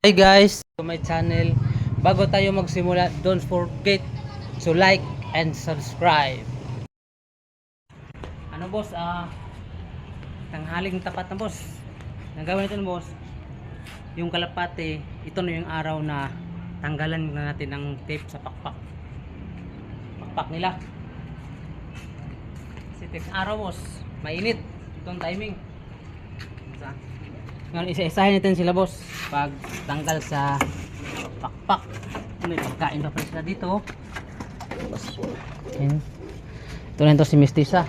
Hi guys, to my channel. Bago tayo magsimula, don't forget to like and subscribe. Ano boss, tanghaling tapat na boss. Nagawin natin boss, yung kalapate, ito na yung araw na tanggalan na natin ng tape sa pakpak nila. Kasi tape araw boss, mainit. Itong timing. Ngayon isa-isahin natin sila boss pag tanggal sa pakpak. May pagkain pa pala sila dito. Ayan. Ito na ito si Mestiza.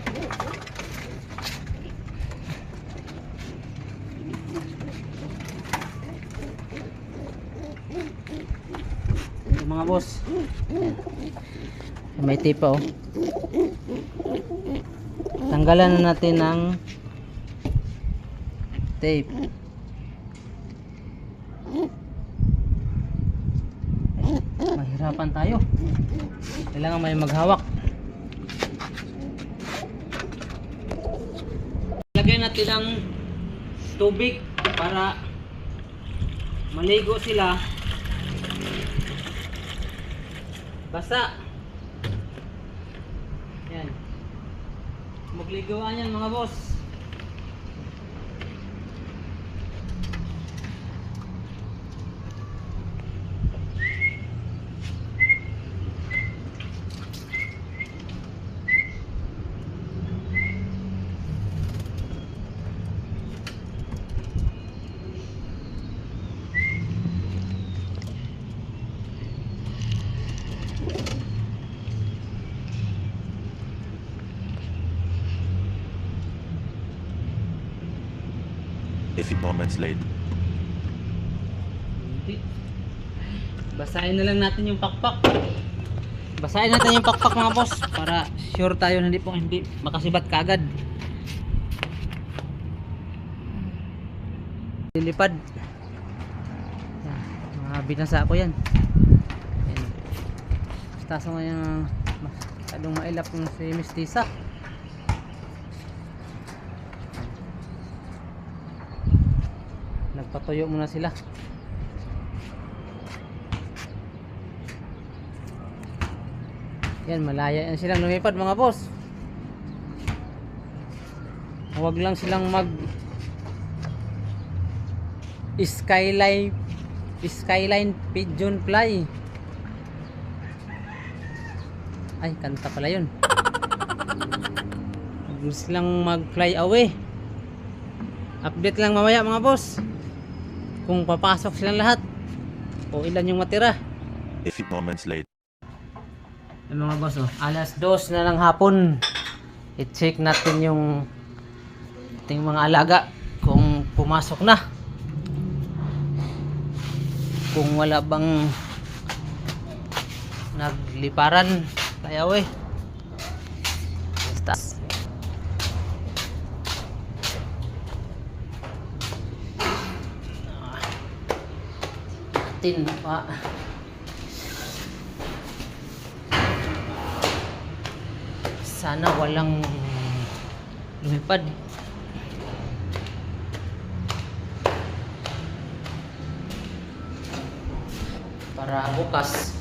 Yung mga boss. Ayan. May tipa oh. Tanggalan na natin ng tape. Mahirapan tayo, kailangan may maghawak. Lagyan natin ng tubig para maligo sila basa. Yan, magligoan yan mga boss. A few moments later. Basahin na lang natin yung pakpak. Basahin natin yung pakpak mga boss para sure tayo na hindi makasibat kagad. Lilipad. Mga binasa ko yan. Ayan. Taso nga yung masyadong mailap ng si Mestiza. Nagpatuyo muna sila. Yan, malaya yan silang lumipad mga boss. Huwag lang silang mag skyline pigeon fly. Ay, kanta pala yun. Huwag silang mag fly away. Update lang mamaya mga boss kung papasok silang lahat o ilan yung matira. A few moments later. Yung mga boss, alas 2 na ng hapon, i-check natin yung ating mga alaga kung pumasok na, kung wala bang nagliparan kaya we. Basta pa sana walang lumipad. Para bukas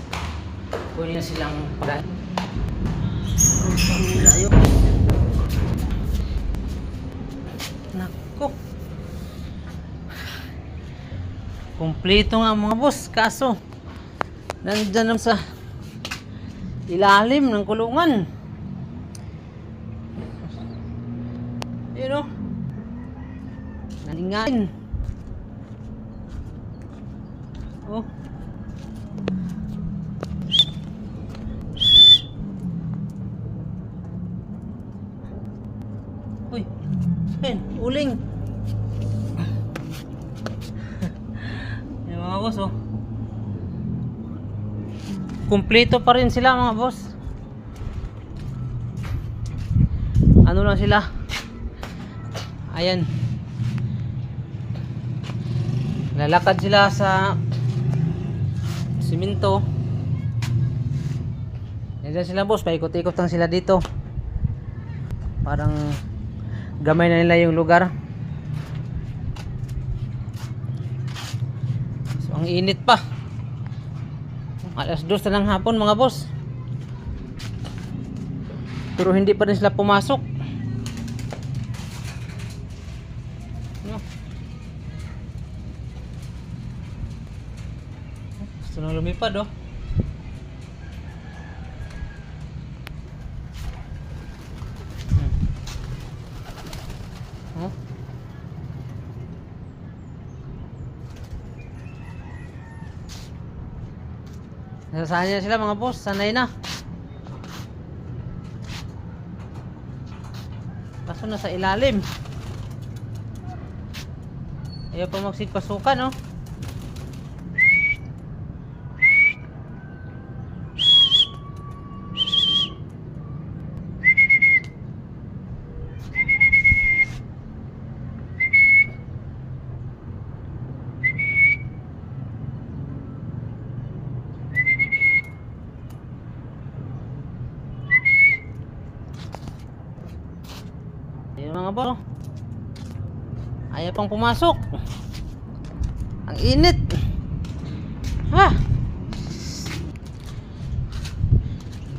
pwede na silang pagkain. Nako, kumpleto nga mga boss, kaso nandyan lang sa ilalim ng kulungan. Yun o, nalingain. Oh, uy, uling. Yung mga boss oh, kumpleto pa rin sila mga boss. Ano lang sila, ayan, lalakad sila sa simento. Yan sila boss, paikot-ikot lang sila dito. Parang gamay na nila yung lugar. So ang Ang init pa. Alas 2 na ng hapon mga boss. Pero hindi pa rin sila pumasok. No. Gusto nang lumipad oh. Oh. Nasasanay na sila mga boss, sanay na. Kaso nasa ilalim. Ayaw pa magsigpasukan no. Ayun mga boss. Ayaw pang pumasok. Ang init. Ha.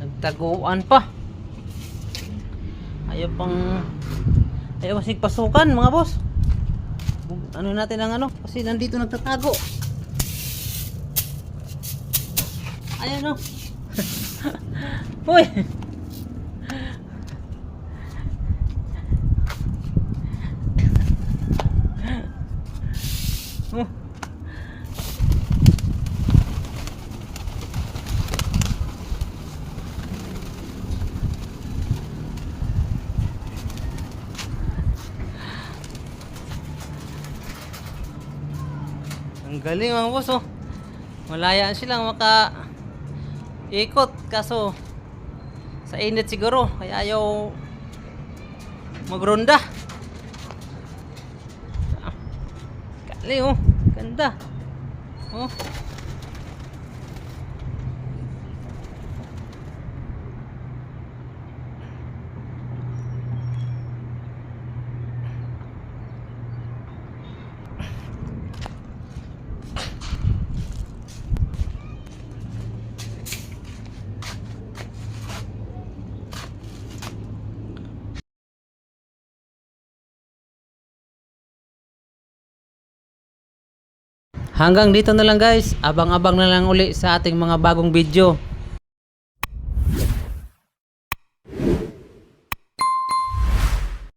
Nagtaguan pa. Ayaw masigpasukan mga boss. Ano natin ang ano? Kasi nandito nagtatago. Ayan o. Uy. Oh. Ang galing mga boss oh. Malayaan silang maka ikot kaso sa init siguro kaya ayaw magronda. Galing oh, ganda. Oh. Hanggang dito na lang guys. Abang-abang na lang uli sa ating mga bagong video.